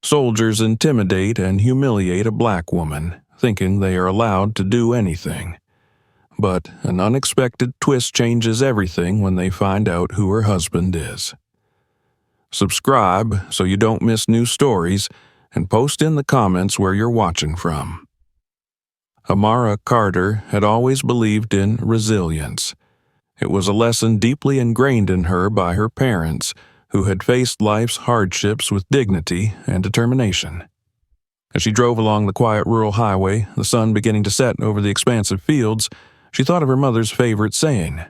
Soldiers intimidate and humiliate a black woman, thinking they are allowed to do anything. But an unexpected twist changes everything when they find out who her husband is. Subscribe so you don't miss new stories, and post in the comments where you're watching from. Amara Carter had always believed in resilience. It was a lesson deeply ingrained in her by her parents, who had faced life's hardships with dignity and determination. As she drove along the quiet rural highway, the sun beginning to set over the expansive fields, she thought of her mother's favorite saying,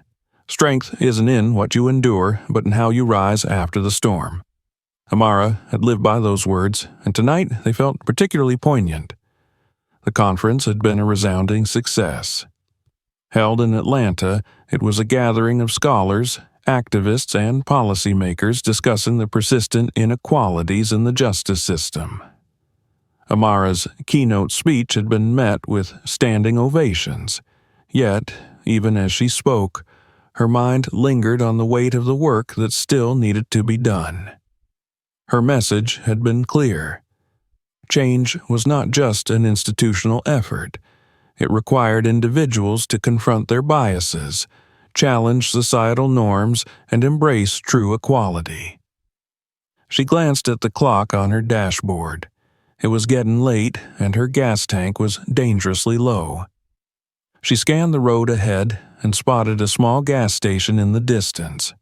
"Strength isn't in what you endure, but in how you rise after the storm." Amara had lived by those words, and tonight they felt particularly poignant. The conference had been a resounding success. Held in Atlanta, it was a gathering of scholars, activists, and policymakers discussing the persistent inequalities in the justice system. Amara's keynote speech had been met with standing ovations, yet, even as she spoke, her mind lingered on the weight of the work that still needed to be done. Her message had been clear. Change was not just an institutional effort. It required individuals to confront their biases, challenge societal norms, and embrace true equality. She glanced at the clock on her dashboard. It was getting late, and her gas tank was dangerously low. She scanned the road ahead and spotted a small gas station in the distance.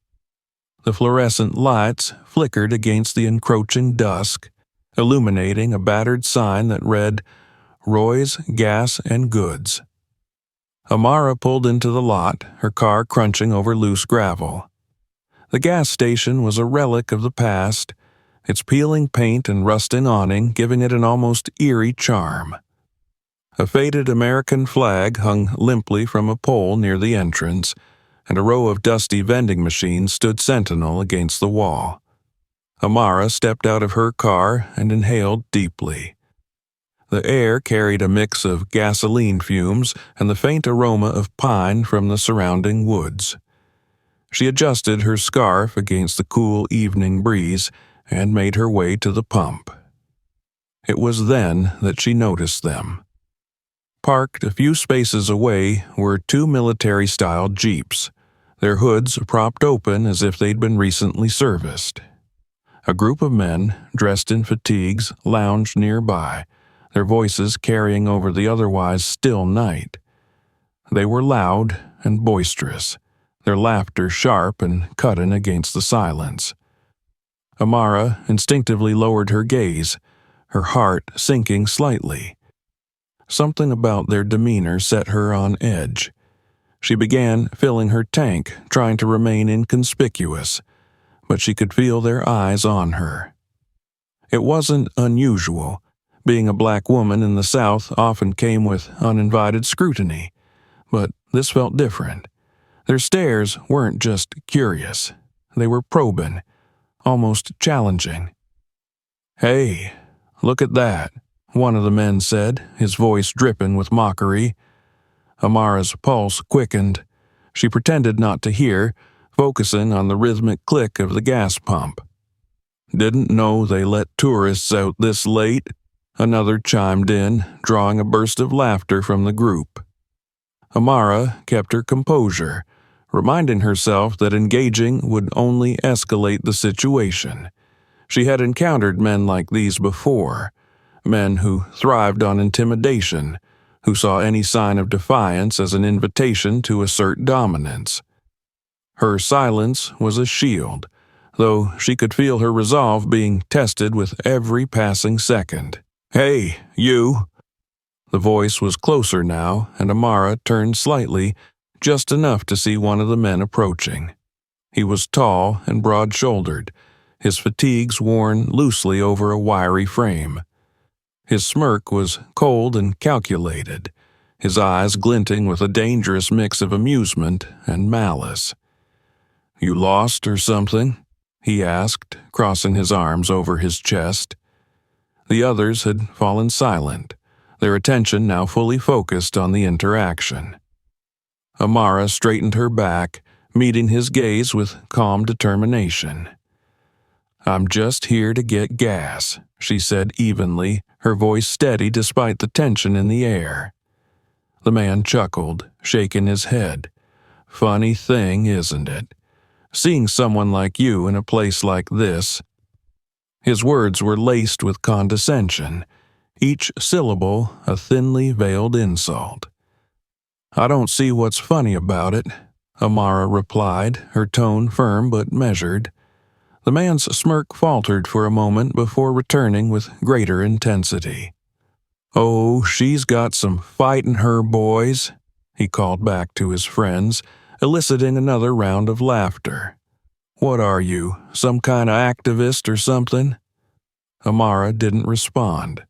The fluorescent lights flickered against the encroaching dusk, illuminating a battered sign that read, "Roy's Gas and Goods." Amara pulled into the lot, her car crunching over loose gravel. The gas station was a relic of the past, its peeling paint and rusting awning giving it an almost eerie charm. A faded American flag hung limply from a pole near the entrance, and a row of dusty vending machines stood sentinel against the wall. Amara stepped out of her car and inhaled deeply. The air carried a mix of gasoline fumes and the faint aroma of pine from the surrounding woods. She adjusted her scarf against the cool evening breeze and made her way to the pump. It was then that she noticed them. Parked a few spaces away were two military-style Jeeps, their hoods propped open as if they'd been recently serviced. A group of men, dressed in fatigues, lounged nearby, their voices carrying over the otherwise still night. They were loud and boisterous, their laughter sharp and cutting against the silence. Amara instinctively lowered her gaze, her heart sinking slightly. Something about their demeanor set her on edge. She began filling her tank, trying to remain inconspicuous, but she could feel their eyes on her. It wasn't unusual. Being a black woman in the South often came with uninvited scrutiny, but this felt different. Their stares weren't just curious. They were probing, almost challenging. "Hey, look at that," one of the men said, his voice dripping with mockery. Amara's pulse quickened. She pretended not to hear, focusing on the rhythmic click of the gas pump. "Didn't know they let tourists out this late," another chimed in, drawing a burst of laughter from the group. Amara kept her composure, reminding herself that engaging would only escalate the situation. She had encountered men like these before, men who thrived on intimidation, who saw any sign of defiance as an invitation to assert dominance. Her silence was a shield, though she could feel her resolve being tested with every passing second. "Hey, you!" The voice was closer now, and Amara turned slightly, just enough to see one of the men approaching. He was tall and broad-shouldered, his fatigues worn loosely over a wiry frame. His smirk was cold and calculated, his eyes glinting with a dangerous mix of amusement and malice. "You lost or something?" he asked, crossing his arms over his chest. The others had fallen silent, their attention now fully focused on the interaction. Amara straightened her back, meeting his gaze with calm determination. "I'm just here to get gas," she said evenly, her voice steady despite the tension in the air. The man chuckled, shaking his head. "Funny thing, isn't it? Seeing someone like you in a place like this." His words were laced with condescension, each syllable a thinly veiled insult. "I don't see what's funny about it," Amara replied, her tone firm but measured. The man's smirk faltered for a moment before returning with greater intensity. "Oh, she's got some fight in her, boys," he called back to his friends, eliciting another round of laughter. "What are you, some kind of activist or something?" Amara didn't respond.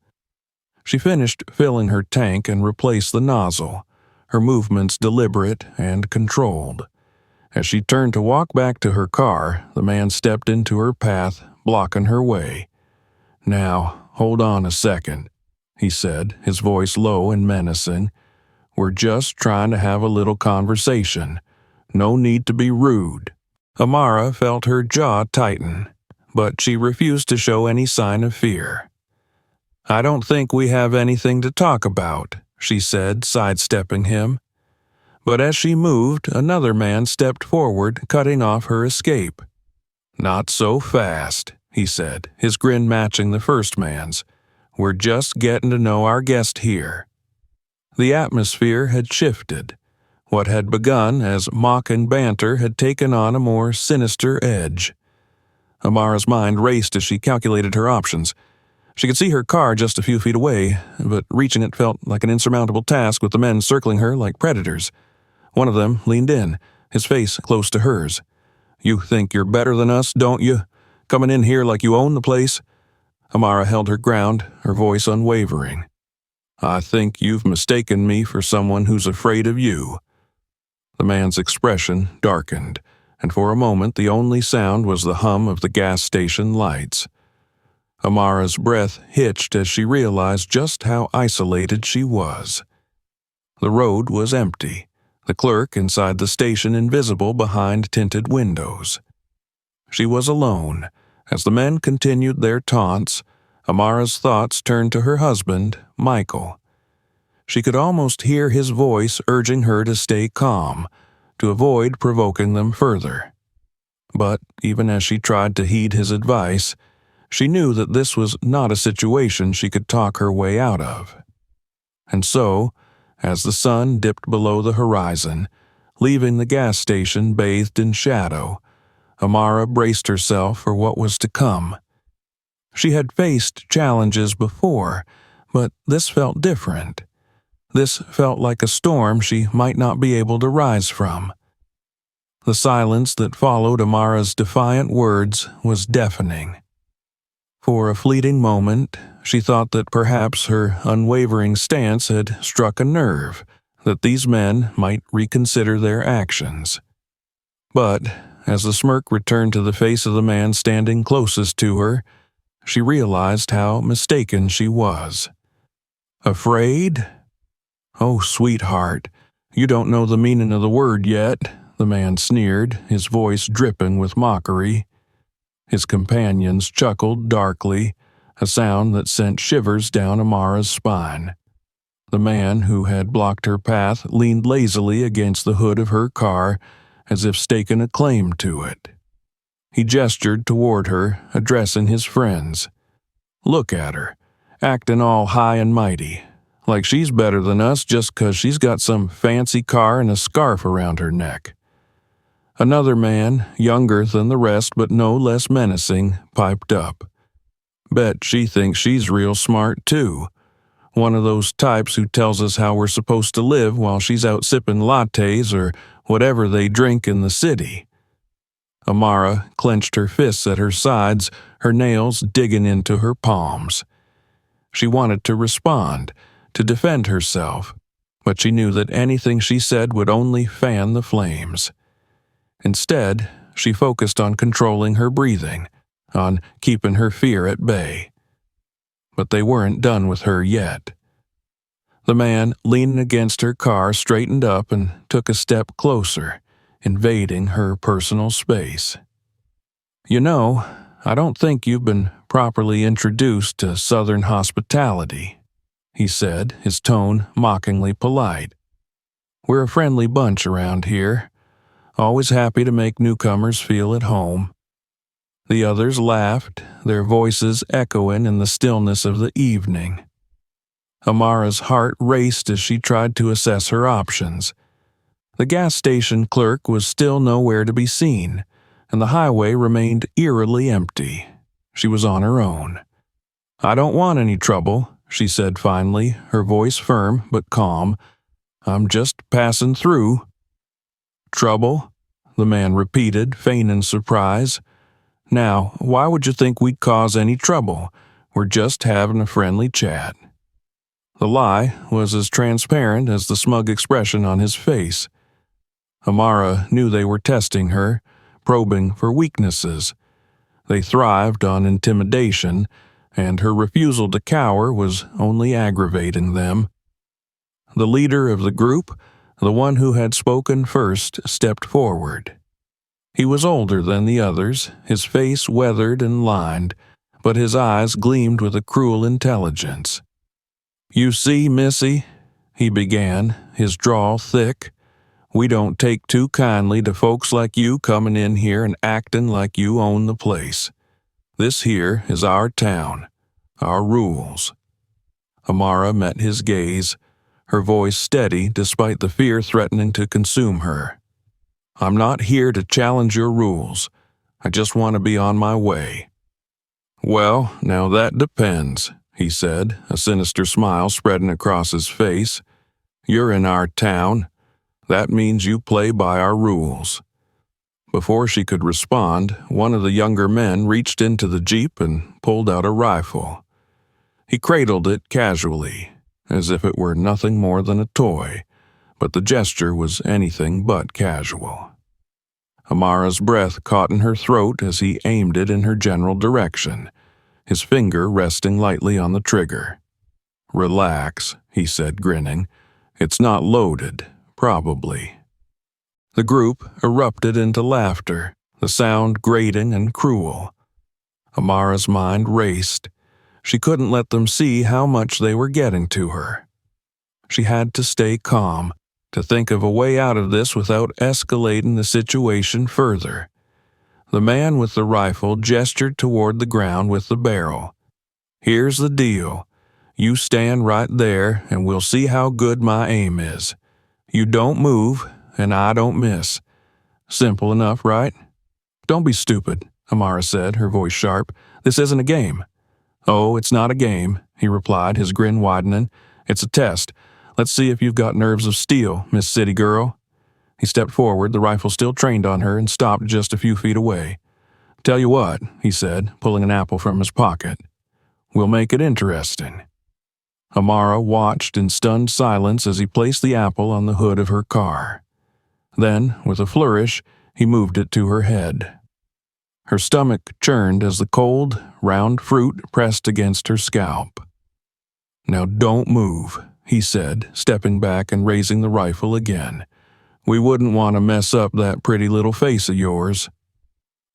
She finished filling her tank and replaced the nozzle, her movements deliberate and controlled. As she turned to walk back to her car, the man stepped into her path, blocking her way. "Now, hold on a second," he said, his voice low and menacing. "We're just trying to have a little conversation. No need to be rude." Amara felt her jaw tighten, but she refused to show any sign of fear. "I don't think we have anything to talk about," she said, sidestepping him. But as she moved, another man stepped forward, cutting off her escape. "Not so fast," he said, his grin matching the first man's. "We're just getting to know our guest here." The atmosphere had shifted. What had begun as mock and banter had taken on a more sinister edge. Amara's mind raced as she calculated her options. She could see her car just a few feet away, but reaching it felt like an insurmountable task with the men circling her like predators. One of them leaned in, his face close to hers. "You think you're better than us, don't you? Coming in here like you own the place?" Amara held her ground, her voice unwavering. "I think you've mistaken me for someone who's afraid of you." The man's expression darkened, and for a moment the only sound was the hum of the gas station lights. Amara's breath hitched as she realized just how isolated she was. The road was empty, the clerk inside the station invisible behind tinted windows. She was alone. As the men continued their taunts, Amara's thoughts turned to her husband, Michael. She could almost hear his voice urging her to stay calm, to avoid provoking them further. But even as she tried to heed his advice, she knew that this was not a situation she could talk her way out of. And so, as the sun dipped below the horizon, leaving the gas station bathed in shadow, Amara braced herself for what was to come. She had faced challenges before, but this felt different. This felt like a storm she might not be able to rise from. The silence that followed Amara's defiant words was deafening. For a fleeting moment, she thought that perhaps her unwavering stance had struck a nerve, that these men might reconsider their actions. But, as the smirk returned to the face of the man standing closest to her, she realized how mistaken she was. "Afraid? Oh, sweetheart, you don't know the meaning of the word yet," the man sneered, his voice dripping with mockery. His companions chuckled darkly, a sound that sent shivers down Amara's spine. The man who had blocked her path leaned lazily against the hood of her car, as if staking a claim to it. He gestured toward her, addressing his friends. "Look at her, acting all high and mighty, like she's better than us just 'cause she's got some fancy car and a scarf around her neck." Another man, younger than the rest but no less menacing, piped up. "Bet she thinks she's real smart, too. One of those types who tells us how we're supposed to live while she's out sipping lattes or whatever they drink in the city." Amara clenched her fists at her sides, her nails digging into her palms. She wanted to respond, to defend herself, but she knew that anything she said would only fan the flames. Instead, she focused on controlling her breathing, on keeping her fear at bay. But they weren't done with her yet. The man leaning against her car straightened up and took a step closer, invading her personal space. "You know, I don't think you've been properly introduced to Southern hospitality," he said, his tone mockingly polite. "We're a friendly bunch around here, always happy to make newcomers feel at home." The others laughed, their voices echoing in the stillness of the evening. Amara's heart raced as she tried to assess her options. The gas station clerk was still nowhere to be seen, and the highway remained eerily empty. She was on her own. "I don't want any trouble," she said finally, her voice firm but calm. "I'm just passing through." "Trouble?" the man repeated, feigning surprise. "Now, why would you think we'd cause any trouble? We're just having a friendly chat." The lie was as transparent as the smug expression on his face. Amara knew they were testing her, probing for weaknesses. They thrived on intimidation, and her refusal to cower was only aggravating them. The leader of the group, the one who had spoken first, stepped forward. He was older than the others, his face weathered and lined, but his eyes gleamed with a cruel intelligence. "You see, Missy," he began, his drawl thick, "we don't take too kindly to folks like you coming in here and acting like you own the place. This here is our town, our rules." Amara met his gaze, her voice steady despite the fear threatening to consume her. "I'm not here to challenge your rules. I just want to be on my way." "Well, now that depends," he said, a sinister smile spreading across his face. "You're in our town. That means you play by our rules." Before she could respond, one of the younger men reached into the Jeep and pulled out a rifle. He cradled it casually, as if it were nothing more than a toy, but the gesture was anything but casual. Amara's breath caught in her throat as he aimed it in her general direction, his finger resting lightly on the trigger. "Relax," he said, grinning. "It's not loaded, probably." The group erupted into laughter, the sound grating and cruel. Amara's mind raced. She couldn't let them see how much they were getting to her. She had to stay calm, to think of a way out of this without escalating the situation further. The man with the rifle gestured toward the ground with the barrel. "Here's the deal. You stand right there and we'll see how good my aim is. You don't move, and I don't miss. Simple enough, right?" "Don't be stupid," Amara said, her voice sharp. "This isn't a game." "Oh, it's not a game," he replied, his grin widening. "It's a test. Let's see if you've got nerves of steel, Miss City Girl." He stepped forward, the rifle still trained on her, and stopped just a few feet away. "Tell you what," he said, pulling an apple from his pocket. "We'll make it interesting." Amara watched in stunned silence as he placed the apple on the hood of her car. Then, with a flourish, he moved it to her head. Her stomach churned as the cold, round fruit pressed against her scalp. "Now don't move," he said, stepping back and raising the rifle again. "We wouldn't want to mess up that pretty little face of yours."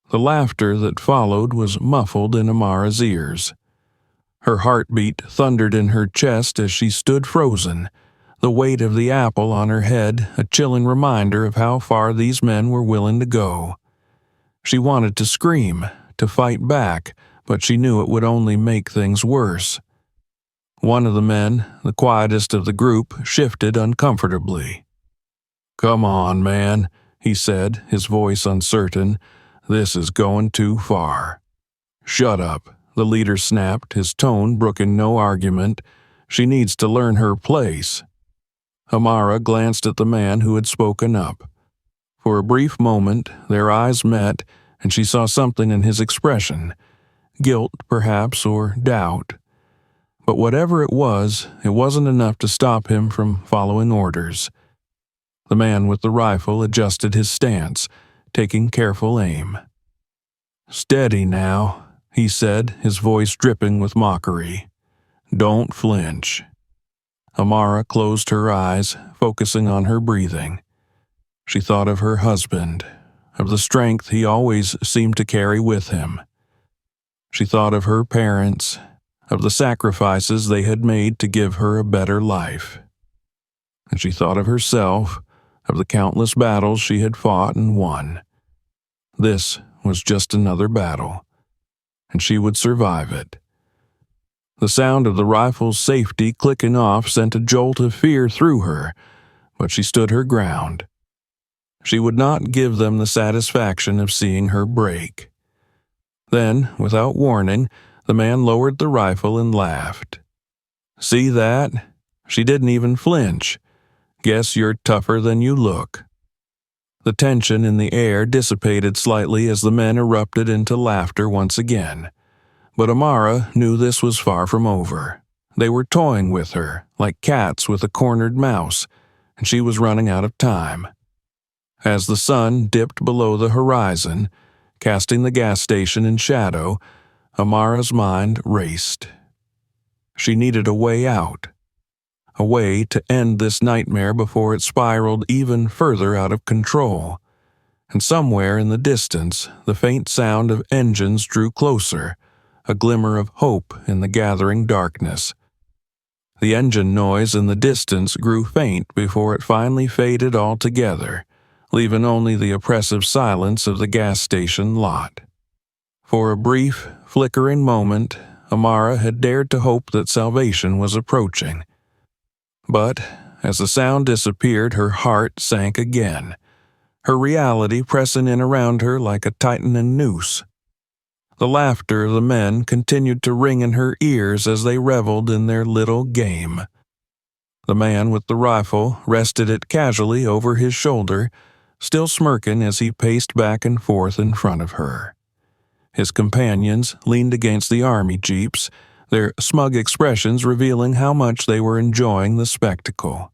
The laughter that followed was muffled in Amara's ears. Her heartbeat thundered in her chest as she stood frozen, the weight of the apple on her head a chilling reminder of how far these men were willing to go. She wanted to scream, to fight back, but she knew it would only make things worse. One of the men, the quietest of the group, shifted uncomfortably. "Come on, man," he said, his voice uncertain. "This is going too far." "Shut up," the leader snapped, his tone brooking no argument. "She needs to learn her place." Amara glanced at the man who had spoken up. For a brief moment, their eyes met, and she saw something in his expression. Guilt, perhaps, or doubt. But whatever it wasn't enough to stop him from following orders. The man with the rifle adjusted his stance, taking careful aim. "Steady now," he said, his voice dripping with mockery. "Don't flinch." Amara closed her eyes, focusing on her breathing. She thought of her husband, of the strength he always seemed to carry with him. She thought of her parents, of the sacrifices they had made to give her a better life. And she thought of herself, of the countless battles she had fought and won. This was just another battle, and she would survive it. The sound of the rifle's safety clicking off sent a jolt of fear through her, but she stood her ground. She would not give them the satisfaction of seeing her break. Then, without warning, the man lowered the rifle and laughed. "See that? She didn't even flinch. Guess you're tougher than you look." The tension in the air dissipated slightly as the men erupted into laughter once again. But Amara knew this was far from over. They were toying with her, like cats with a cornered mouse, and she was running out of time. As the sun dipped below the horizon, casting the gas station in shadow, Amara's mind raced. She needed a way out, a way to end this nightmare before it spiraled even further out of control. And somewhere in the distance, the faint sound of engines drew closer, a glimmer of hope in the gathering darkness. The engine noise in the distance grew faint before it finally faded altogether, leaving only the oppressive silence of the gas station lot. For a brief, flickering moment, Amara had dared to hope that salvation was approaching. But as the sound disappeared, her heart sank again, her reality pressing in around her like a tightening noose. The laughter of the men continued to ring in her ears as they reveled in their little game. The man with the rifle rested it casually over his shoulder, still smirking as he paced back and forth in front of her. His companions leaned against the army jeeps, their smug expressions revealing how much they were enjoying the spectacle.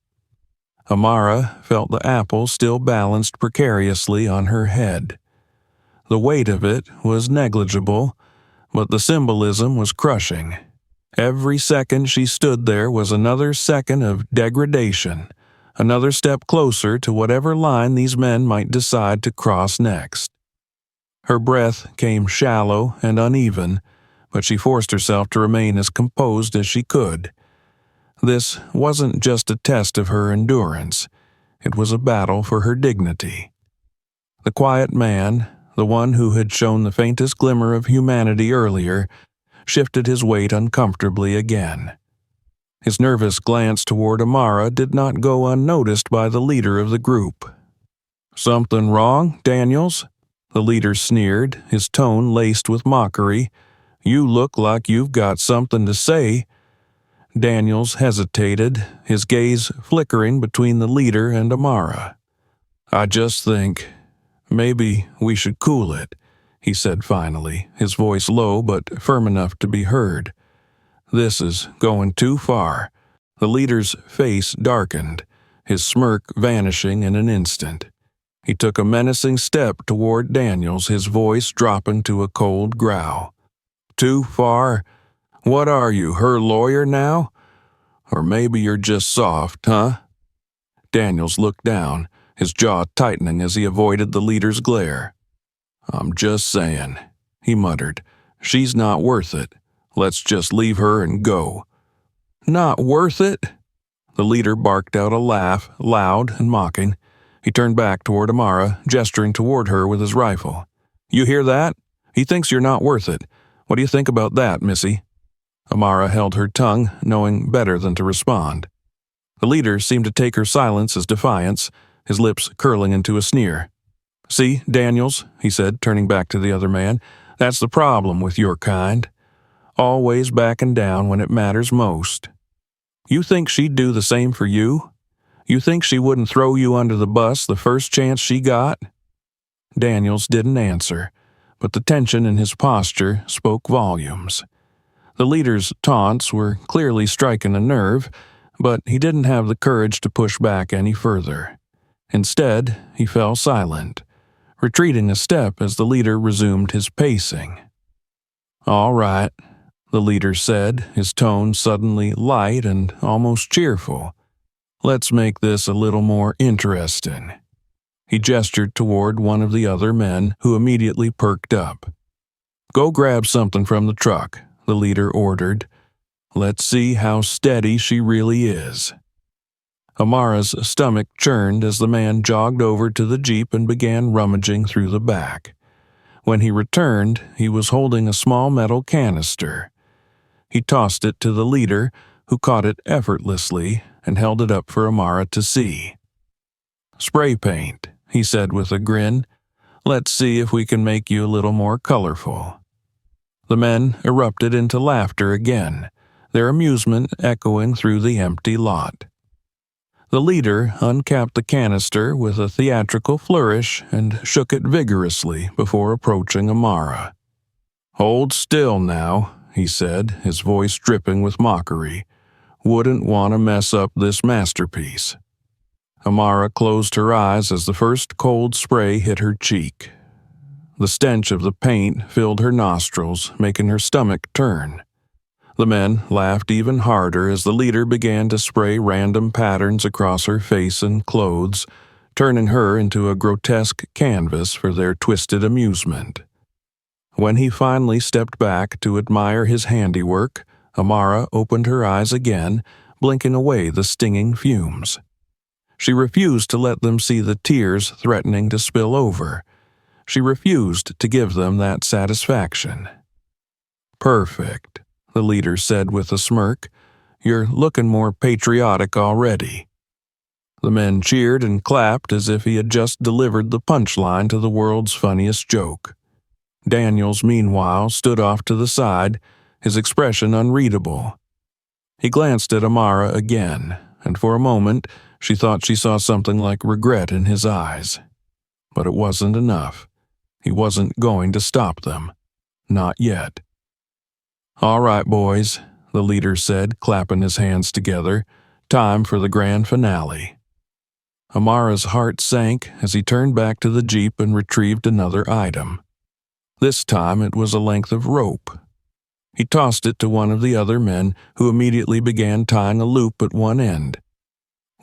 Amara felt the apple still balanced precariously on her head. The weight of it was negligible, but the symbolism was crushing. Every second she stood there was another second of degradation, another step closer to whatever line these men might decide to cross next. Her breath came shallow and uneven, but she forced herself to remain as composed as she could. This wasn't just a test of her endurance. It was a battle for her dignity. The quiet man, the one who had shown the faintest glimmer of humanity earlier, shifted his weight uncomfortably again. His nervous glance toward Amara did not go unnoticed by the leader of the group. "Something wrong, Daniels?" The leader sneered, his tone laced with mockery. "You look like you've got something to say." Daniels hesitated, his gaze flickering between the leader and Amara. "I just think maybe we should cool it," he said finally, his voice low but firm enough to be heard. "This is going too far." The leader's face darkened, his smirk vanishing in an instant. He took a menacing step toward Daniels, his voice dropping to a cold growl. "Too far? What are you, her lawyer now? Or maybe you're just soft, huh?" Daniels looked down, his jaw tightening as he avoided the leader's glare. "I'm just saying," he muttered. "She's not worth it. Let's just leave her and go." "Not worth it?" The leader barked out a laugh, loud and mocking. He turned back toward Amara, gesturing toward her with his rifle. "You hear that? He thinks you're not worth it. What do you think about that, missy?" Amara held her tongue, knowing better than to respond. The leader seemed to take her silence as defiance, his lips curling into a sneer. "See, Daniels," he said, turning back to the other man, "that's the problem with your kind. Always backing down when it matters most. You think she'd do the same for you? You think she wouldn't throw you under the bus the first chance she got?" Daniels didn't answer, but the tension in his posture spoke volumes. The leader's taunts were clearly striking a nerve, but he didn't have the courage to push back any further. Instead, he fell silent, retreating a step as the leader resumed his pacing. "All right," the leader said, his tone suddenly light and almost cheerful. "Let's make this a little more interesting." He gestured toward one of the other men, who immediately perked up. Go grab something from the truck, the leader ordered. Let's see how steady she really is. Amara's stomach churned as the man jogged over to the Jeep and began rummaging through the back. When he returned, he was holding a small metal canister. He tossed it to the leader, who caught it effortlessly and held it up for Amara to see. "Spray paint," he said with a grin. "Let's see if we can make you a little more colorful." The men erupted into laughter again, their amusement echoing through the empty lot. The leader uncapped the canister with a theatrical flourish and shook it vigorously before approaching Amara. "Hold still now," he said, his voice dripping with mockery. "Wouldn't want to mess up this masterpiece." Amara closed her eyes as the first cold spray hit her cheek. The stench of the paint filled her nostrils, making her stomach turn. The men laughed even harder as the leader began to spray random patterns across her face and clothes, turning her into a grotesque canvas for their twisted amusement. When he finally stepped back to admire his handiwork, Amara opened her eyes again, blinking away the stinging fumes. She refused to let them see the tears threatening to spill over. She refused to give them that satisfaction. "Perfect," the leader said with a smirk. "You're looking more patriotic already." The men cheered and clapped as if he had just delivered the punchline to the world's funniest joke. Daniels, meanwhile, stood off to the side, his expression unreadable. He glanced at Amara again, and for a moment she thought she saw something like regret in his eyes. But it wasn't enough. He wasn't going to stop them. Not yet. "All right, boys," the leader said, clapping his hands together. "Time for the grand finale." Amara's heart sank as he turned back to the Jeep and retrieved another item. This time it was a length of rope. He tossed it to one of the other men, who immediately began tying a loop at one end.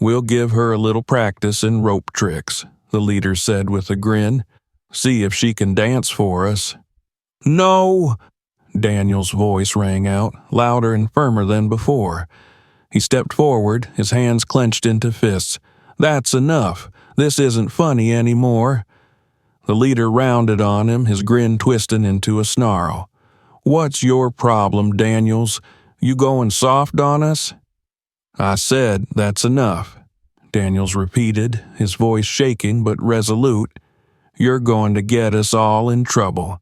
"We'll give her a little practice in rope tricks," the leader said with a grin. "See if she can dance for us." "No!" Daniel's voice rang out, louder and firmer than before. He stepped forward, his hands clenched into fists. "That's enough. This isn't funny anymore." The leader rounded on him, his grin twisting into a snarl. "What's your problem, Daniels? You going soft on us?" "I said that's enough," Daniels repeated, his voice shaking but resolute. "You're going to get us all in trouble."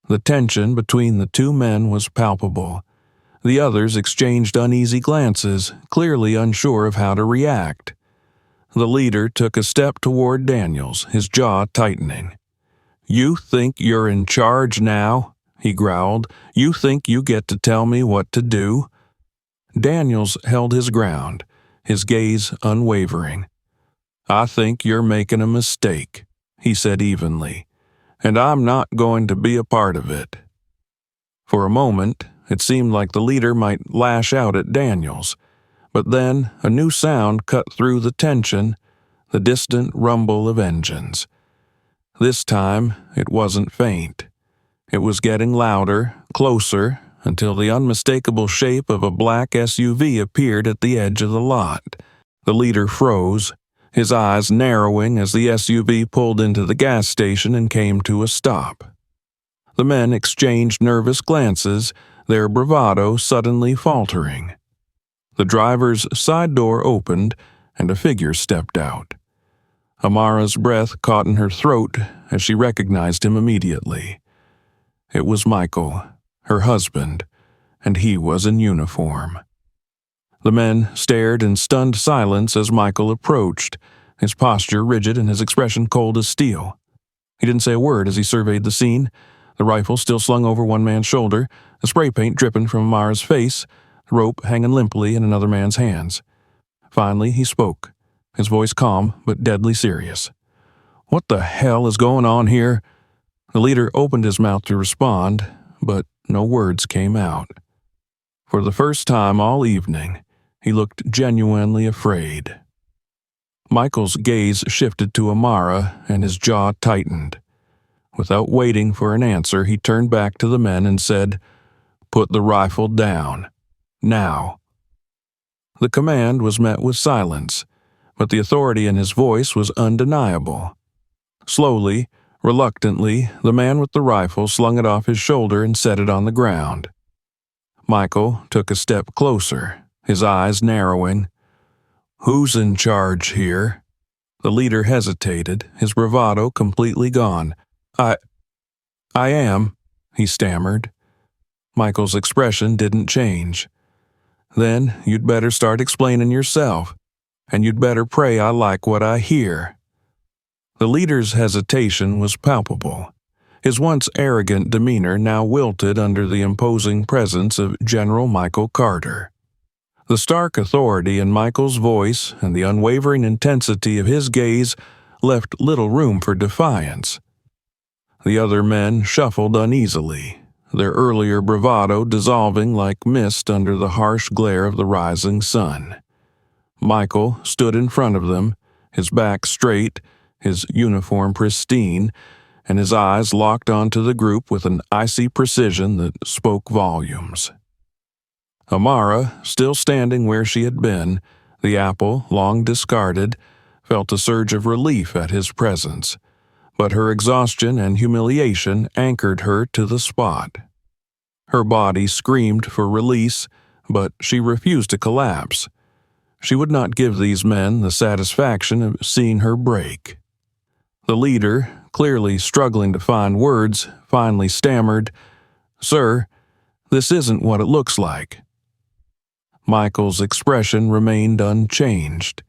The tension between the two men was palpable. The others exchanged uneasy glances, clearly unsure of how to react. The leader took a step toward Daniels, his jaw tightening. "You think you're in charge now?" he growled. "You think you get to tell me what to do?" Daniels held his ground, his gaze unwavering. "I think you're making a mistake," he said evenly, "and I'm not going to be a part of it." For a moment, it seemed like the leader might lash out at Daniels, but then a new sound cut through the tension, the distant rumble of engines. This time, it wasn't faint. It was getting louder, closer, until the unmistakable shape of a black SUV appeared at the edge of the lot. The leader froze, his eyes narrowing as the SUV pulled into the gas station and came to a stop. The men exchanged nervous glances, their bravado suddenly faltering. The driver's side door opened, and a figure stepped out. Amara's breath caught in her throat as she recognized him immediately. It was Michael, her husband, and he was in uniform. The men stared in stunned silence as Michael approached, his posture rigid and his expression cold as steel. He didn't say a word as he surveyed the scene, the rifle still slung over one man's shoulder, the spray paint dripping from Amara's face, the rope hanging limply in another man's hands. Finally, he spoke, his voice calm but deadly serious. "What the hell is going on here?" The leader opened his mouth to respond, but no words came out. For the first time all evening, he looked genuinely afraid. Michael's gaze shifted to Amara, and his jaw tightened. Without waiting for an answer, he turned back to the men and said, "Put the rifle down. Now." The command was met with silence, but the authority in his voice was undeniable. Slowly, reluctantly, the man with the rifle slung it off his shoulder and set it on the ground. Michael took a step closer, his eyes narrowing. "Who's in charge here?" The leader hesitated, his bravado completely gone. I am," he stammered. Michael's expression didn't change. "Then you'd better start explaining yourself, and you'd better pray I like what I hear." The leader's hesitation was palpable. His once arrogant demeanor now wilted under the imposing presence of General Michael Carter. The stark authority in Michael's voice and the unwavering intensity of his gaze left little room for defiance. The other men shuffled uneasily, their earlier bravado dissolving like mist under the harsh glare of the rising sun. Michael stood in front of them, his back straight, his uniform pristine, and his eyes locked onto the group with an icy precision that spoke volumes. Amara, still standing where she had been, the apple long discarded, felt a surge of relief at his presence, but her exhaustion and humiliation anchored her to the spot. Her body screamed for release, but she refused to collapse. She would not give these men the satisfaction of seeing her break. The leader, clearly struggling to find words, finally stammered, "Sir, this isn't what it looks like." Michael's expression remained unchanged.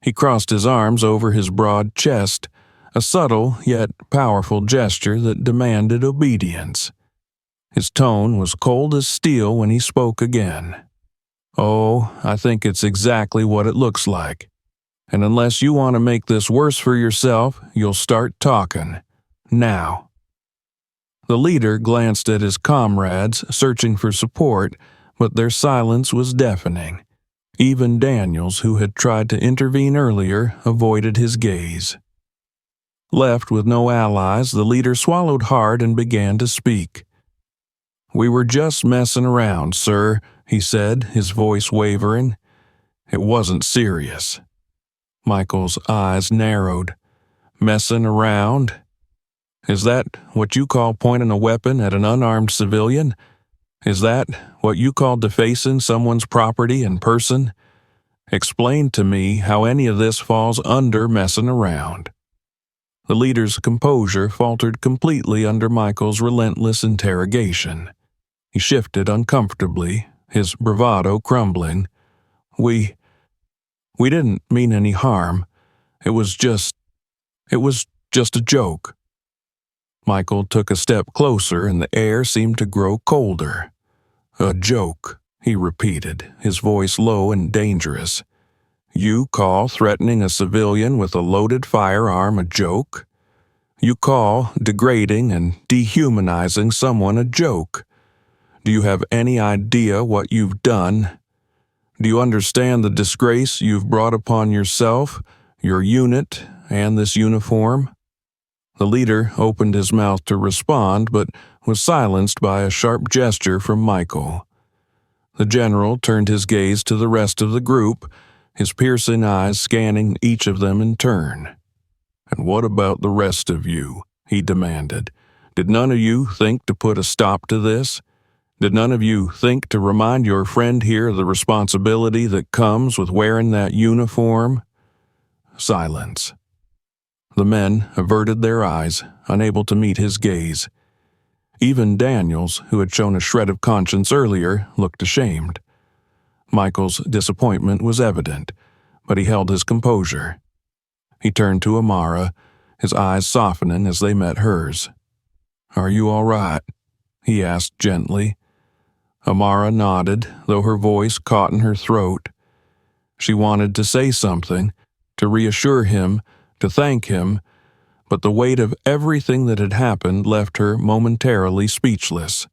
He crossed his arms over his broad chest, a subtle yet powerful gesture that demanded obedience. His tone was cold as steel when he spoke again. "Oh, I think it's exactly what it looks like. And unless you want to make this worse for yourself, you'll start talking. Now." The leader glanced at his comrades, searching for support, but their silence was deafening. Even Daniels, who had tried to intervene earlier, avoided his gaze. Left with no allies, the leader swallowed hard and began to speak. "We were just messing around, sir," he said, his voice wavering. "It wasn't serious." Michael's eyes narrowed. "Messing around? Is that what you call pointing a weapon at an unarmed civilian? Is that what you call defacing someone's property and person? Explain to me how any of this falls under messing around." The leader's composure faltered completely under Michael's relentless interrogation. He shifted uncomfortably, his bravado crumbling. We didn't mean any harm. It was just a joke." Michael took a step closer and the air seemed to grow colder. "A joke," he repeated, his voice low and dangerous. "You call threatening a civilian with a loaded firearm a joke? You call degrading and dehumanizing someone a joke? Do you have any idea what you've done? Do you understand the disgrace you've brought upon yourself, your unit, and this uniform?" The leader opened his mouth to respond, but was silenced by a sharp gesture from Michael. The general turned his gaze to the rest of the group, his piercing eyes scanning each of them in turn. "And what about the rest of you?" he demanded. "Did none of you think to put a stop to this? Did none of you think to remind your friend here of the responsibility that comes with wearing that uniform?" Silence. The men averted their eyes, unable to meet his gaze. Even Daniels, who had shown a shred of conscience earlier, looked ashamed. Michael's disappointment was evident, but he held his composure. He turned to Amara, his eyes softening as they met hers. "Are you all right?" he asked gently. Amara nodded, though her voice caught in her throat. She wanted to say something, to reassure him, to thank him, but the weight of everything that had happened left her momentarily speechless.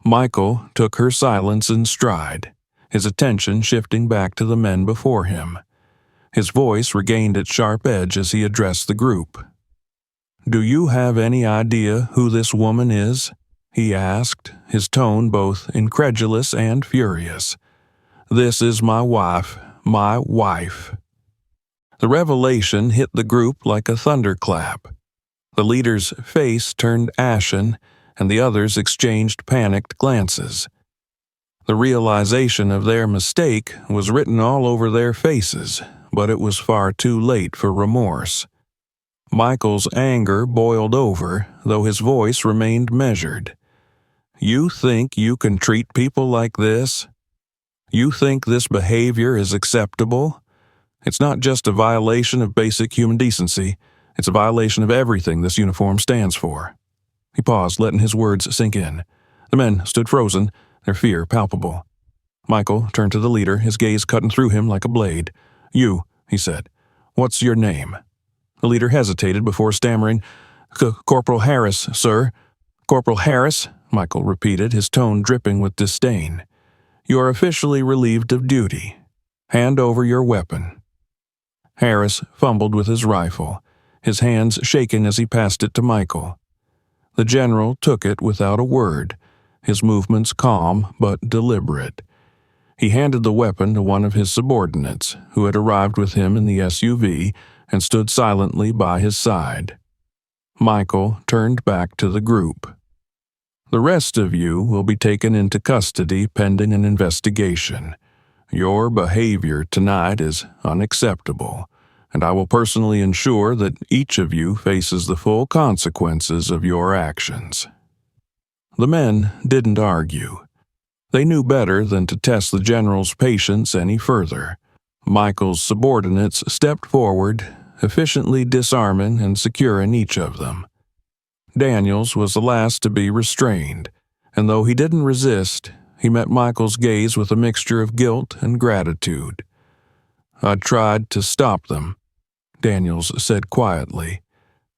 Michael took her silence in stride, his attention shifting back to the men before him. His voice regained its sharp edge as he addressed the group. "Do you have any idea who this woman is?" he asked, his tone both incredulous and furious. "This is my wife, my wife." The revelation hit the group like a thunderclap. The leader's face turned ashen, and the others exchanged panicked glances. The realization of their mistake was written all over their faces, but it was far too late for remorse. Michael's anger boiled over, though his voice remained measured. "You think you can treat people like this? You think this behavior is acceptable? It's not just a violation of basic human decency, it's a violation of everything this uniform stands for." He paused, letting his words sink in. The men stood frozen, their fear palpable. Michael turned to the leader, his gaze cutting through him like a blade. "You," he said. "What's your name?" The leader hesitated before stammering, "Corporal Harris, sir." "Corporal Harris," Michael repeated, his tone dripping with disdain. "You are officially relieved of duty. Hand over your weapon." Harris fumbled with his rifle, his hands shaking as he passed it to Michael. The general took it without a word, his movements calm but deliberate. He handed the weapon to one of his subordinates, who had arrived with him in the SUV and stood silently by his side. Michael turned back to the group. "The rest of you will be taken into custody pending an investigation. Your behavior tonight is unacceptable, and I will personally ensure that each of you faces the full consequences of your actions." The men didn't argue. They knew better than to test the general's patience any further. Michael's subordinates stepped forward, efficiently disarming and securing each of them. Daniels was the last to be restrained, and though he didn't resist, he met Michael's gaze with a mixture of guilt and gratitude. "I tried to stop them," Daniels said quietly.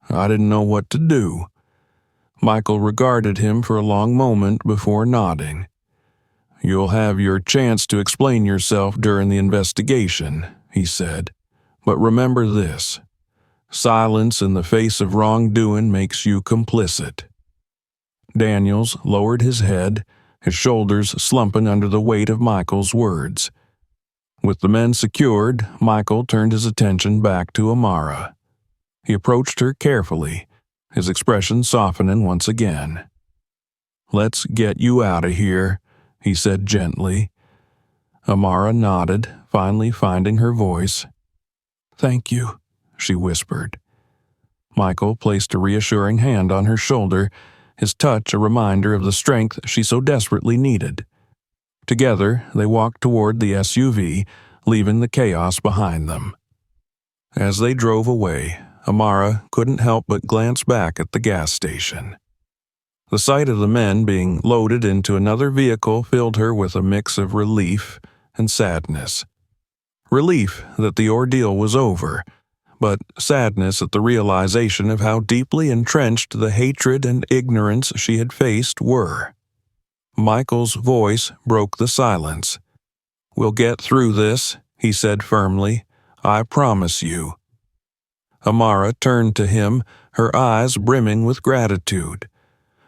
"I didn't know what to do." Michael regarded him for a long moment before nodding. "You'll have your chance to explain yourself during the investigation," he said. "But remember this: silence in the face of wrongdoing makes you complicit." Daniels lowered his head, his shoulders slumping under the weight of Michael's words. With the men secured, Michael turned his attention back to Amara. He approached her carefully, his expression softening once again. "Let's get you out of here," he said gently. Amara nodded, finally finding her voice. "Thank you," she whispered. Michael placed a reassuring hand on her shoulder, his touch a reminder of the strength she so desperately needed. Together, they walked toward the SUV, leaving the chaos behind them. As they drove away, Amara couldn't help but glance back at the gas station. The sight of the men being loaded into another vehicle filled her with a mix of relief and sadness. Relief that the ordeal was over, but sadness at the realization of how deeply entrenched the hatred and ignorance she had faced were. Michael's voice broke the silence. "We'll get through this," he said firmly. "I promise you." Amara turned to him, her eyes brimming with gratitude.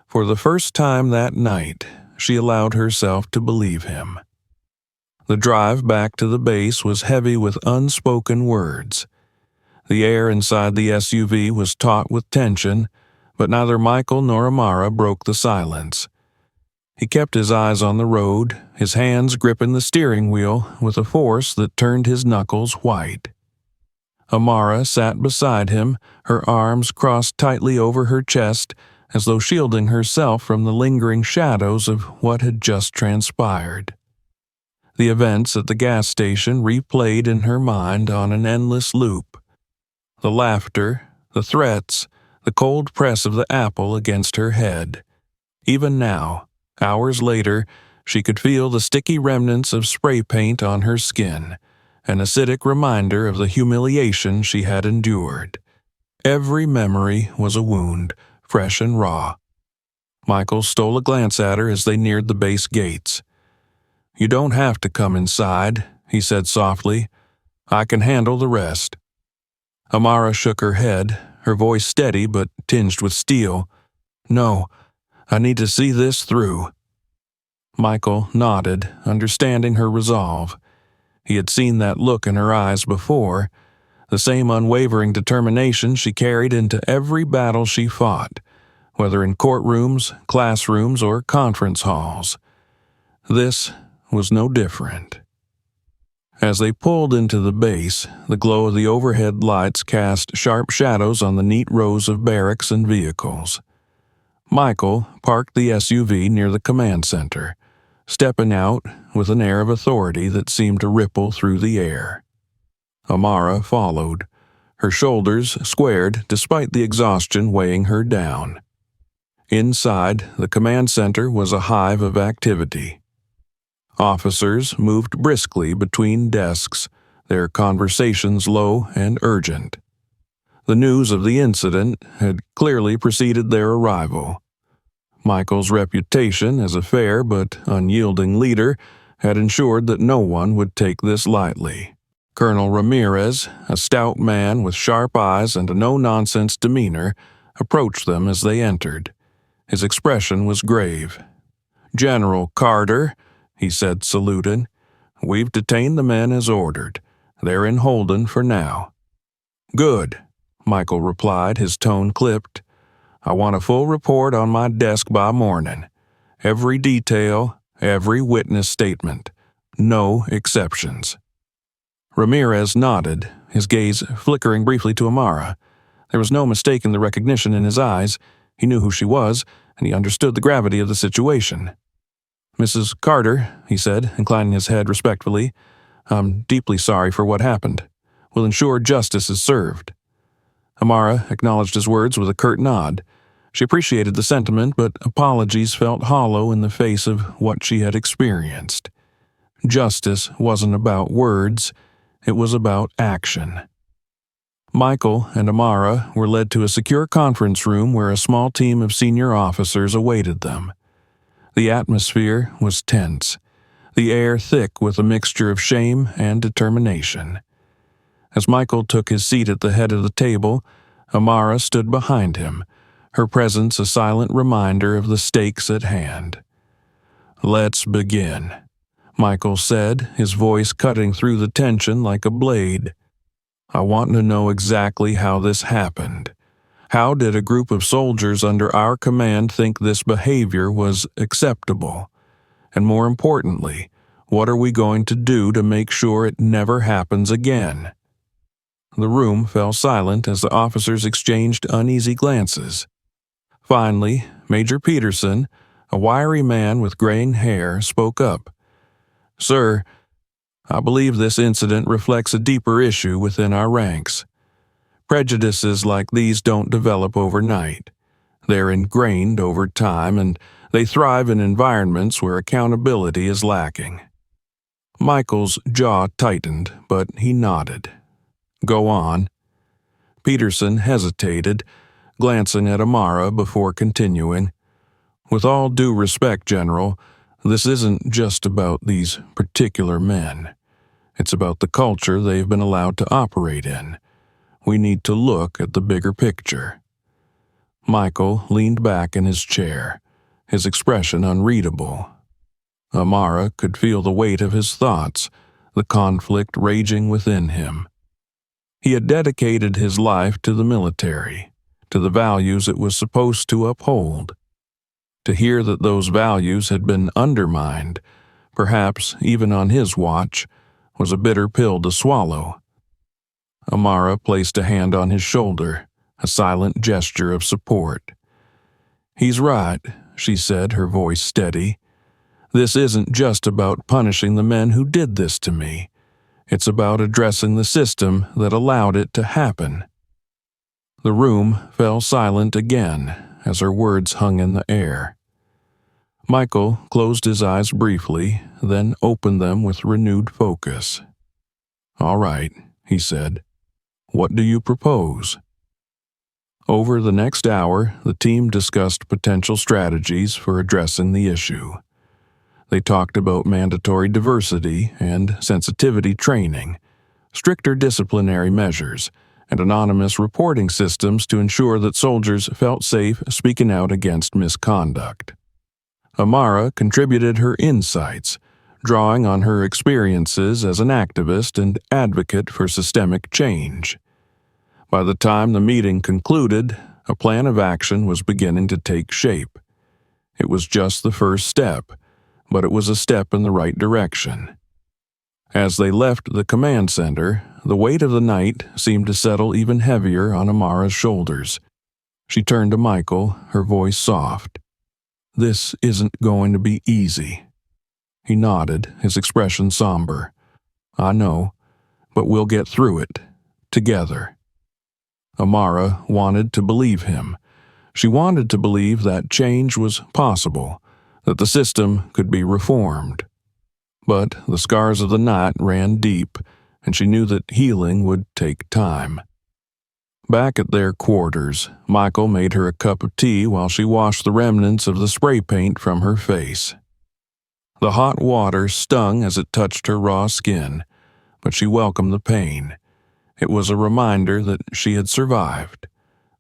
For the first time that night, she allowed herself to believe him. The drive back to the base was heavy with unspoken words. The air inside the SUV was taut with tension, but neither Michael nor Amara broke the silence. He kept his eyes on the road, his hands gripping the steering wheel with a force that turned his knuckles white. Amara sat beside him, her arms crossed tightly over her chest, as though shielding herself from the lingering shadows of what had just transpired. The events at the gas station replayed in her mind on an endless loop. The laughter, the threats, the cold press of the apple against her head. Even now, hours later, she could feel the sticky remnants of spray paint on her skin, an acidic reminder of the humiliation she had endured. Every memory was a wound, fresh and raw. Michael stole a glance at her as they neared the base gates. "You don't have to come inside," he said softly. "I can handle the rest." Amara shook her head, her voice steady but tinged with steel. "No, I need to see this through." Michael nodded, understanding her resolve. He had seen that look in her eyes before, the same unwavering determination she carried into every battle she fought, whether in courtrooms, classrooms, or conference halls. This was no different. As they pulled into the base, the glow of the overhead lights cast sharp shadows on the neat rows of barracks and vehicles. Michael parked the SUV near the command center, stepping out with an air of authority that seemed to ripple through the air. Amara followed, her shoulders squared despite the exhaustion weighing her down. Inside, the command center was a hive of activity. Officers moved briskly between desks, their conversations low and urgent. The news of the incident had clearly preceded their arrival. Michael's reputation as a fair but unyielding leader had ensured that no one would take this lightly. Colonel Ramirez, a stout man with sharp eyes and a no-nonsense demeanor, approached them as they entered. His expression was grave. "General Carter," he said, saluting, "we've detained the men as ordered. They're in Holden for now." "Good," Michael replied, his tone clipped. "I want a full report on my desk by morning. Every detail, every witness statement. No exceptions." Ramirez nodded, his gaze flickering briefly to Amara. There was no mistaking the recognition in his eyes. He knew who she was, and he understood the gravity of the situation. "Mrs. Carter," he said, inclining his head respectfully, "I'm deeply sorry for what happened. We'll ensure justice is served." Amara acknowledged his words with a curt nod. She appreciated the sentiment, but apologies felt hollow in the face of what she had experienced. Justice wasn't about words, it was about action. Michael and Amara were led to a secure conference room where a small team of senior officers awaited them. The atmosphere was tense, the air thick with a mixture of shame and determination. As Michael took his seat at the head of the table, Amara stood behind him, her presence a silent reminder of the stakes at hand. "Let's begin," Michael said, his voice cutting through the tension like a blade. "I want to know exactly how this happened. How did a group of soldiers under our command think this behavior was acceptable? And more importantly, what are we going to do to make sure it never happens again?" The room fell silent as the officers exchanged uneasy glances. Finally, Major Peterson, a wiry man with graying hair, spoke up. "Sir, I believe this incident reflects a deeper issue within our ranks. Prejudices like these don't develop overnight. They're ingrained over time, and they thrive in environments where accountability is lacking." Michael's jaw tightened, but he nodded. "Go on." Peterson hesitated, glancing at Amara before continuing. "With all due respect, General, this isn't just about these particular men. It's about the culture they've been allowed to operate in. We need to look at the bigger picture." Michael leaned back in his chair, his expression unreadable. Amara could feel the weight of his thoughts, the conflict raging within him. He had dedicated his life to the military, to the values it was supposed to uphold. To hear that those values had been undermined, perhaps even on his watch, was a bitter pill to swallow. Amara placed a hand on his shoulder, a silent gesture of support. "He's right," she said, her voice steady. "This isn't just about punishing the men who did this to me. It's about addressing the system that allowed it to happen." The room fell silent again as her words hung in the air. Michael closed his eyes briefly, then opened them with renewed focus. "All right," he said. "What do you propose?" Over the next hour, the team discussed potential strategies for addressing the issue. They talked about mandatory diversity and sensitivity training, stricter disciplinary measures, and anonymous reporting systems to ensure that soldiers felt safe speaking out against misconduct. Amara contributed her insights, drawing on her experiences as an activist and advocate for systemic change. By the time the meeting concluded, a plan of action was beginning to take shape. It was just the first step, but it was a step in the right direction. As they left the command center, the weight of the night seemed to settle even heavier on Amara's shoulders. She turned to Michael, her voice soft. "This isn't going to be easy." He nodded, his expression somber. "I know, but we'll get through it, together." Amara wanted to believe him. She wanted to believe that change was possible, that the system could be reformed. But the scars of the night ran deep, and she knew that healing would take time. Back at their quarters, Michael made her a cup of tea while she washed the remnants of the spray paint from her face. The hot water stung as it touched her raw skin, but she welcomed the pain. It was a reminder that she had survived,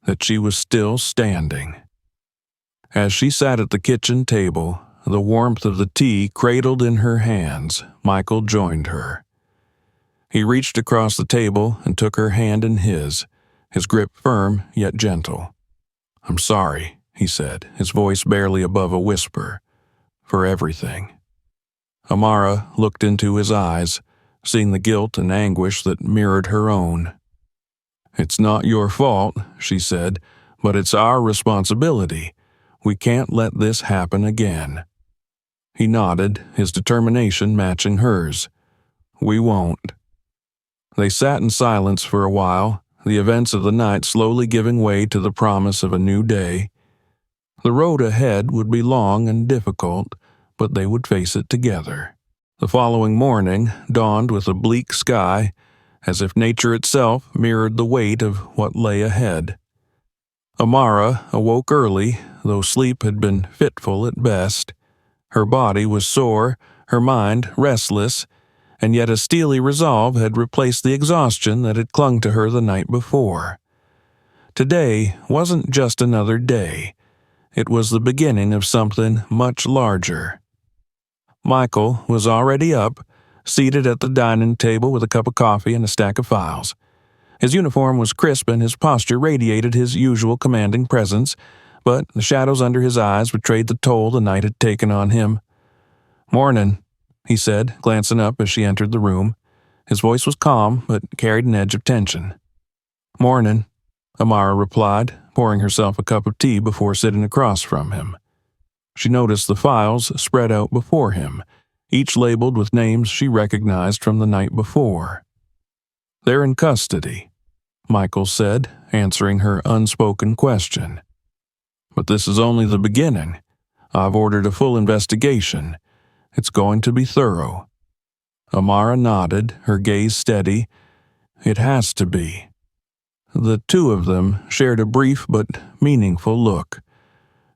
that she was still standing. As she sat at the kitchen table, the warmth of the tea cradled in her hands, Michael joined her. He reached across the table and took her hand in his grip firm yet gentle. "I'm sorry," he said, his voice barely above a whisper, "for everything." Amara looked into his eyes, seeing the guilt and anguish that mirrored her own. "It's not your fault," she said, "but it's our responsibility. We can't let this happen again." He nodded, his determination matching hers. "We won't." They sat in silence for a while, the events of the night slowly giving way to the promise of a new day. The road ahead would be long and difficult, but they would face it together. The following morning dawned with a bleak sky, as if nature itself mirrored the weight of what lay ahead. Amara awoke early, though sleep had been fitful at best. Her body was sore, her mind restless, and yet a steely resolve had replaced the exhaustion that had clung to her the night before. Today wasn't just another day. It was the beginning of something much larger. Michael was already up, seated at the dining table with a cup of coffee and a stack of files. His uniform was crisp and his posture radiated his usual commanding presence, but the shadows under his eyes betrayed the toll the night had taken on him. "Morning," he said, glancing up as she entered the room. His voice was calm, but carried an edge of tension. "Morning," Amara replied, pouring herself a cup of tea before sitting across from him. She noticed the files spread out before him, each labeled with names she recognized from the night before. "They're in custody," Michael said, answering her unspoken question. "But this is only the beginning. I've ordered a full investigation. It's going to be thorough." Amara nodded, her gaze steady. "It has to be." The two of them shared a brief but meaningful look.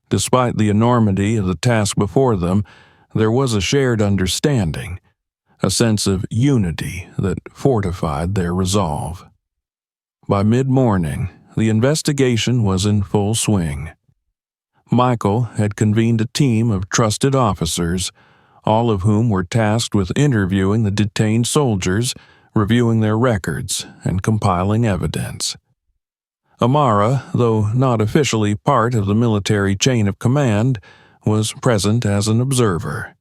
Despite the enormity of the task before them, there was a shared understanding, a sense of unity that fortified their resolve. By mid-morning, the investigation was in full swing. Michael had convened a team of trusted officers, all of whom were tasked with interviewing the detained soldiers, reviewing their records, and compiling evidence. Amara, though not officially part of the military chain of command, was present as an observer.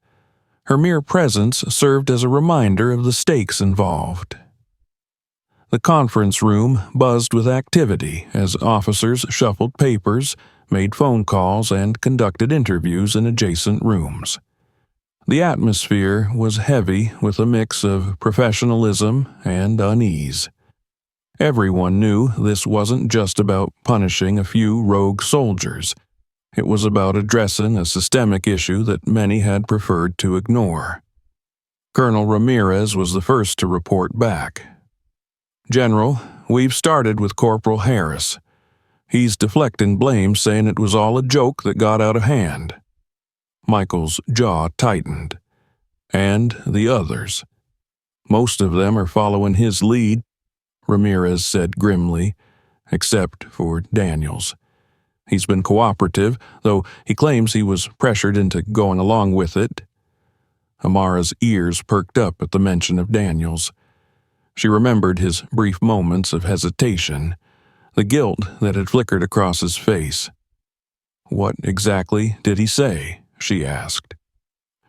Her mere presence served as a reminder of the stakes involved. The conference room buzzed with activity as officers shuffled papers, made phone calls, and conducted interviews in adjacent rooms. The atmosphere was heavy with a mix of professionalism and unease. Everyone knew this wasn't just about punishing a few rogue soldiers. It was about addressing a systemic issue that many had preferred to ignore. Colonel Ramirez was the first to report back. "General, we've started with Corporal Harris. He's deflecting blame, saying it was all a joke that got out of hand." Michael's jaw tightened. "And the others. Most of them are following his lead." Ramirez said grimly, except for Daniels. He's been cooperative, though he claims he was pressured into going along with it. Amara's ears perked up at the mention of Daniels. She remembered his brief moments of hesitation, the guilt that had flickered across his face. "What exactly did he say?" she asked.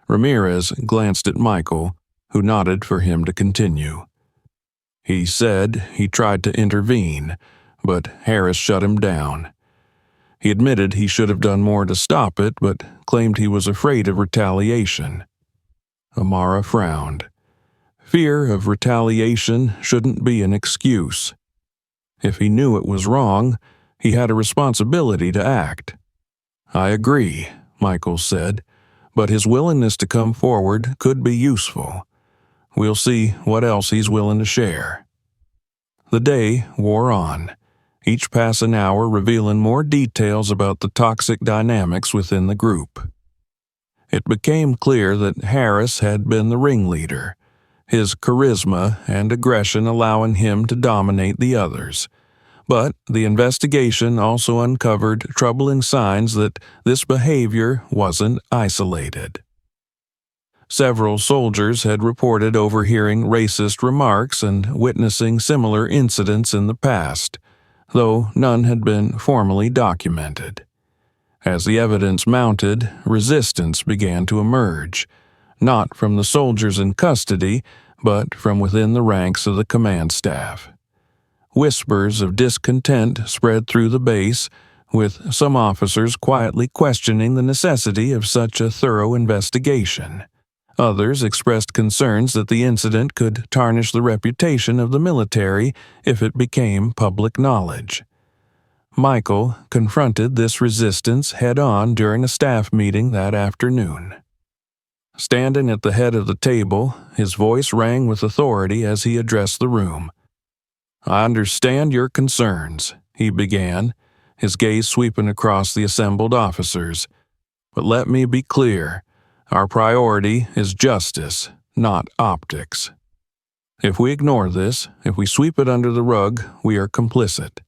Ramirez glanced at Michael, who nodded for him to continue. "He said he tried to intervene, but Harris shut him down. He admitted he should have done more to stop it, but claimed he was afraid of retaliation." Amara frowned. Fear of retaliation shouldn't be an excuse. If he knew it was wrong, he had a responsibility to act. "I agree," Michael said, "but his willingness to come forward could be useful. We'll see what else he's willing to share." The day wore on, each passing hour revealing more details about the toxic dynamics within the group. It became clear that Harris had been the ringleader, his charisma and aggression allowing him to dominate the others. But the investigation also uncovered troubling signs that this behavior wasn't isolated. Several soldiers had reported overhearing racist remarks and witnessing similar incidents in the past, though none had been formally documented. As the evidence mounted, resistance began to emerge, not from the soldiers in custody, but from within the ranks of the command staff. Whispers of discontent spread through the base, with some officers quietly questioning the necessity of such a thorough investigation. Others expressed concerns that the incident could tarnish the reputation of the military if it became public knowledge. Michael confronted this resistance head-on during a staff meeting that afternoon. Standing at the head of the table, his voice rang with authority as he addressed the room. "I understand your concerns," he began, his gaze sweeping across the assembled officers. "But let me be clear. Our priority is justice, not optics. If we ignore this, if we sweep it under the rug, we are complicit.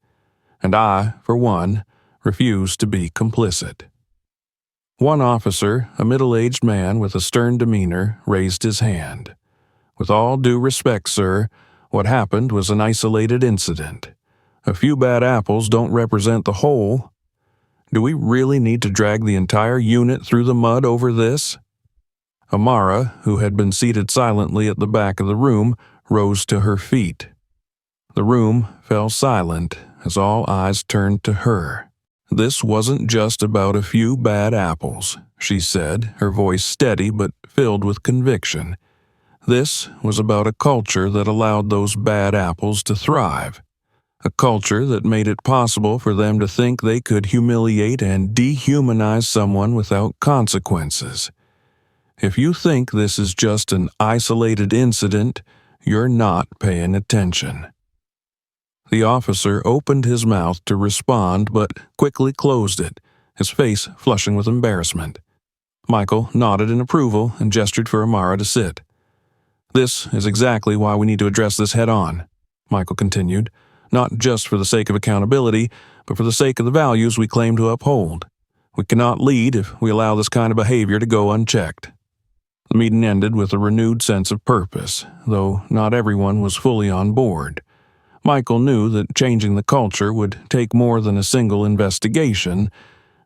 And I, for one, refuse to be complicit." One officer, a middle-aged man with a stern demeanor, raised his hand. "With all due respect, sir, what happened was an isolated incident. A few bad apples don't represent the whole. Do we really need to drag the entire unit through the mud over this?" Amara, who had been seated silently at the back of the room, rose to her feet. The room fell silent as all eyes turned to her. "This wasn't just about a few bad apples," she said, her voice steady but filled with conviction. "This was about a culture that allowed those bad apples to thrive. A culture that made it possible for them to think they could humiliate and dehumanize someone without consequences. If you think this is just an isolated incident, you're not paying attention." The officer opened his mouth to respond but quickly closed it, his face flushing with embarrassment. Michael nodded in approval and gestured for Amara to sit. "This is exactly why we need to address this head-on," Michael continued, "not just for the sake of accountability, but for the sake of the values we claim to uphold. We cannot lead if we allow this kind of behavior to go unchecked." The meeting ended with a renewed sense of purpose, though not everyone was fully on board. Michael knew that changing the culture would take more than a single investigation.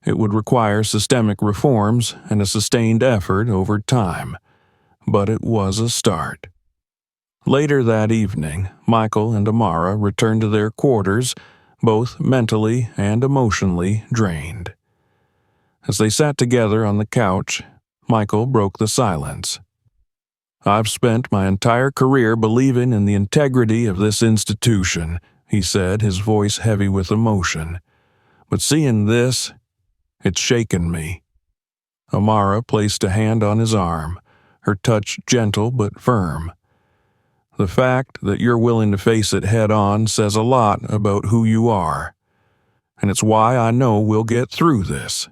It would require systemic reforms and a sustained effort over time. But it was a start. Later that evening, Michael and Amara returned to their quarters, both mentally and emotionally drained. As they sat together on the couch, Michael broke the silence. "I've spent my entire career believing in the integrity of this institution," he said, his voice heavy with emotion. "But seeing this, it's shaken me." Amara placed a hand on his arm, her touch gentle but firm. "The fact that you're willing to face it head-on says a lot about who you are. And it's why I know we'll get through this."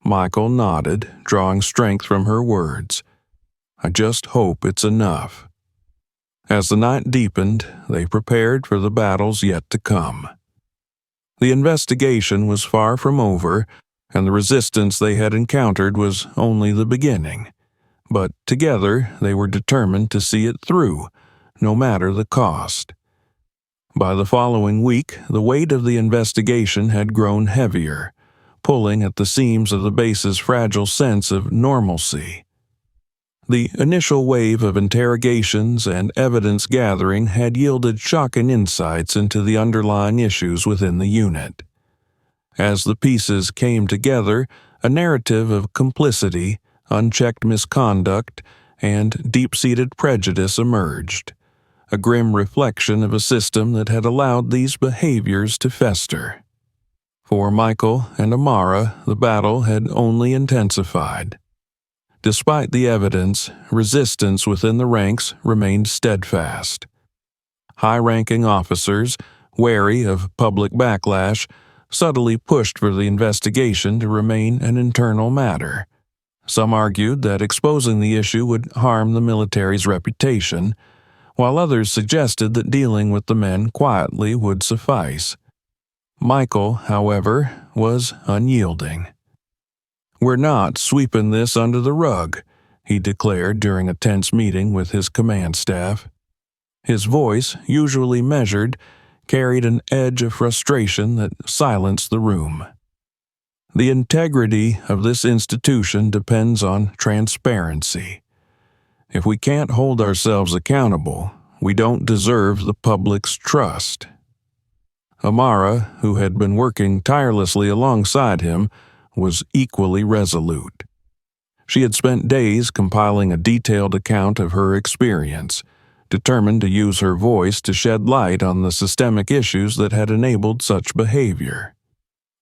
Michael nodded, drawing strength from her words. "I just hope it's enough." As the night deepened, they prepared for the battles yet to come. The investigation was far from over, and the resistance they had encountered was only the beginning. But together they were determined to see it through, no matter the cost. By the following week, the weight of the investigation had grown heavier, pulling at the seams of the base's fragile sense of normalcy. The initial wave of interrogations and evidence gathering had yielded shocking insights into the underlying issues within the unit. As the pieces came together, a narrative of complicity, unchecked misconduct, and deep-seated prejudice emerged, a grim reflection of a system that had allowed these behaviors to fester. For Michael and Amara, the battle had only intensified. Despite the evidence, resistance within the ranks remained steadfast. High-ranking officers, wary of public backlash, subtly pushed for the investigation to remain an internal matter. Some argued that exposing the issue would harm the military's reputation, while others suggested that dealing with the men quietly would suffice. Michael, however, was unyielding. "We're not sweeping this under the rug," he declared during a tense meeting with his command staff. His voice, usually measured, carried an edge of frustration that silenced the room. "The integrity of this institution depends on transparency. If we can't hold ourselves accountable, we don't deserve the public's trust." Amara, who had been working tirelessly alongside him, was equally resolute. She had spent days compiling a detailed account of her experience, determined to use her voice to shed light on the systemic issues that had enabled such behavior.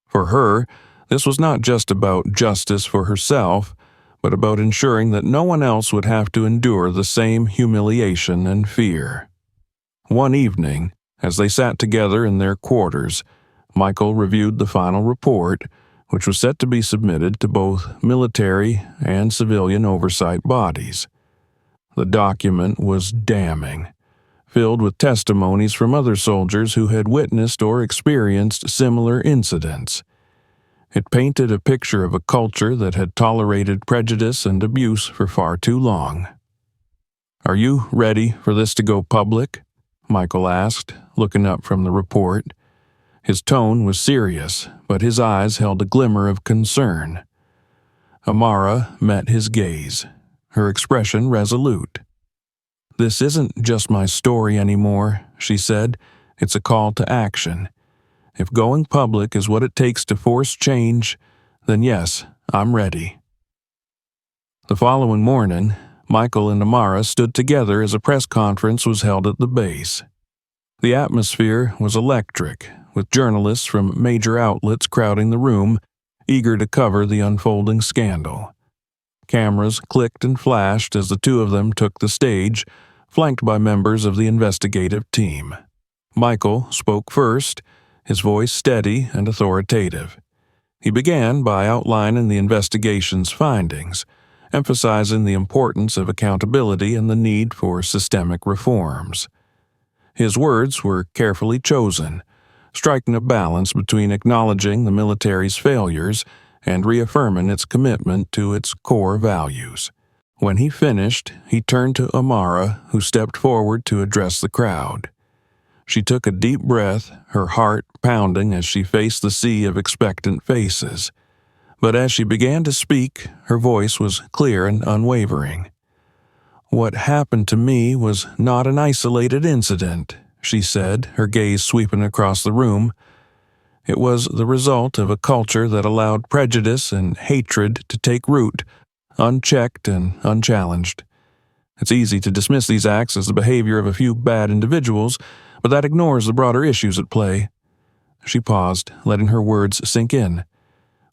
For her, this was not just about justice for herself, but about ensuring that no one else would have to endure the same humiliation and fear. One evening, as they sat together in their quarters, Michael reviewed the final report, which was set to be submitted to both military and civilian oversight bodies. The document was damning, filled with testimonies from other soldiers who had witnessed or experienced similar incidents. It painted a picture of a culture that had tolerated prejudice and abuse for far too long. "Are you ready for this to go public?" Michael asked, looking up from the report. His tone was serious, but his eyes held a glimmer of concern. Amara met his gaze, her expression resolute. "This isn't just my story anymore," she said. "It's a call to action. If going public is what it takes to force change, then yes, I'm ready." The following morning, Michael and Amara stood together as a press conference was held at the base. The atmosphere was electric, with journalists from major outlets crowding the room, eager to cover the unfolding scandal. Cameras clicked and flashed as the two of them took the stage, flanked by members of the investigative team. Michael spoke first, his voice steady and authoritative. He began by outlining the investigation's findings, emphasizing the importance of accountability and the need for systemic reforms. His words were carefully chosen, striking a balance between acknowledging the military's failures and reaffirming its commitment to its core values. When he finished, he turned to Amara, who stepped forward to address the crowd. She took a deep breath, her heart pounding as she faced the sea of expectant faces. But as she began to speak, her voice was clear and unwavering. "What happened to me was not an isolated incident," she said, her gaze sweeping across the room. "It was the result of a culture that allowed prejudice and hatred to take root, unchecked and unchallenged. It's easy to dismiss these acts as the behavior of a few bad individuals, but that ignores the broader issues at play." She paused, letting her words sink in.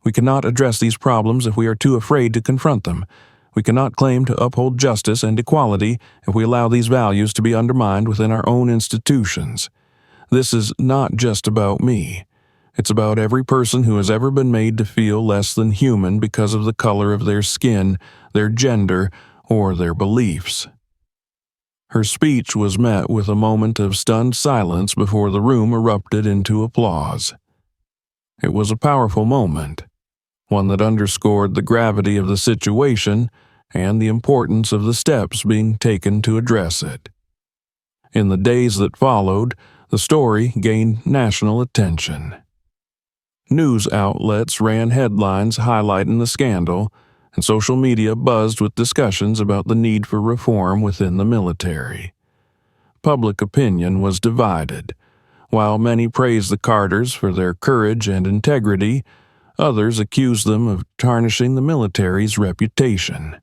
"We cannot address these problems if we are too afraid to confront them. We cannot claim to uphold justice and equality if we allow these values to be undermined within our own institutions. This is not just about me. It's about every person who has ever been made to feel less than human because of the color of their skin, their gender, or their beliefs." Her speech was met with a moment of stunned silence before the room erupted into applause. It was a powerful moment, one that underscored the gravity of the situation and the importance of the steps being taken to address it. In the days that followed, the story gained national attention. News outlets ran headlines highlighting the scandal, and social media buzzed with discussions about the need for reform within the military. Public opinion was divided. While many praised the Carters for their courage and integrity, others accused them of tarnishing the military's reputation.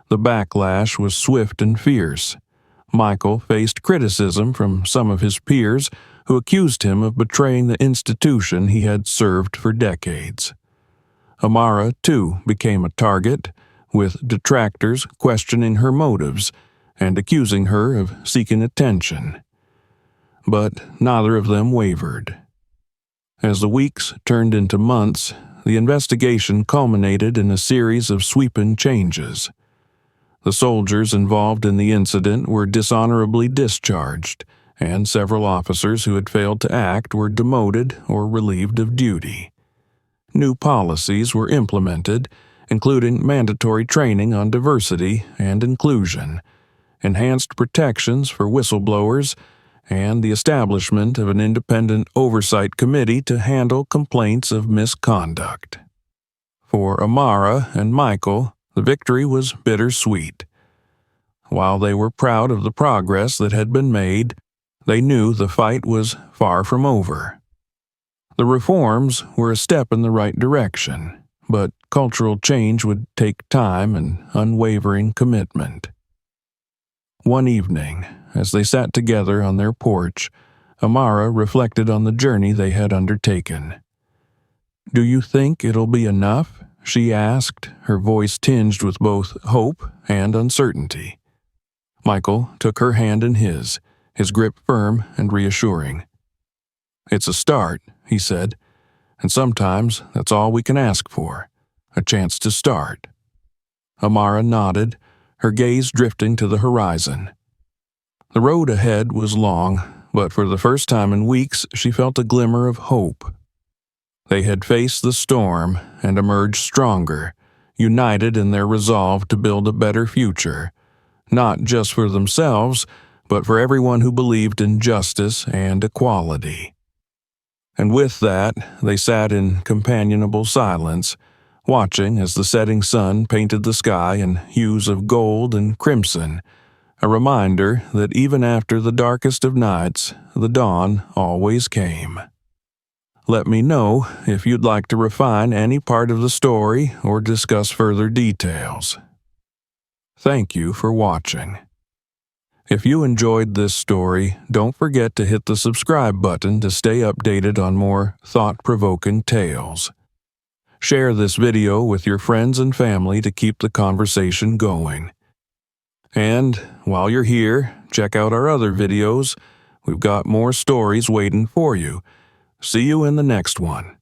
The backlash was swift and fierce. Michael faced criticism from some of his peers who accused him of betraying the institution he had served for decades. Amara, too, became a target, with detractors questioning her motives and accusing her of seeking attention. But neither of them wavered. As the weeks turned into months, the investigation culminated in a series of sweeping changes. The soldiers involved in the incident were dishonorably discharged, and several officers who had failed to act were demoted or relieved of duty. New policies were implemented, including mandatory training on diversity and inclusion, enhanced protections for whistleblowers, and the establishment of an independent oversight committee to handle complaints of misconduct. For Amara and Michael, the victory was bittersweet. While they were proud of the progress that had been made, they knew the fight was far from over. The reforms were a step in the right direction, but cultural change would take time and unwavering commitment. One evening, as they sat together on their porch, Amara reflected on the journey they had undertaken. "Do you think it'll be enough?" she asked, her voice tinged with both hope and uncertainty. Michael took her hand in his grip firm and reassuring. "It's a start," he said, "and sometimes that's all we can ask for, a chance to start." Amara nodded, her gaze drifting to the horizon. The road ahead was long, but for the first time in weeks she felt a glimmer of hope. They had faced the storm and emerged stronger, united in their resolve to build a better future, not just for themselves, but for everyone who believed in justice and equality. And with that, they sat in companionable silence, watching as the setting sun painted the sky in hues of gold and crimson, a reminder that even after the darkest of nights, the dawn always came. Let me know if you'd like to refine any part of the story or discuss further details. Thank you for watching. If you enjoyed this story, don't forget to hit the subscribe button to stay updated on more thought-provoking tales. Share this video with your friends and family to keep the conversation going. And while you're here, check out our other videos. We've got more stories waiting for you. See you in the next one.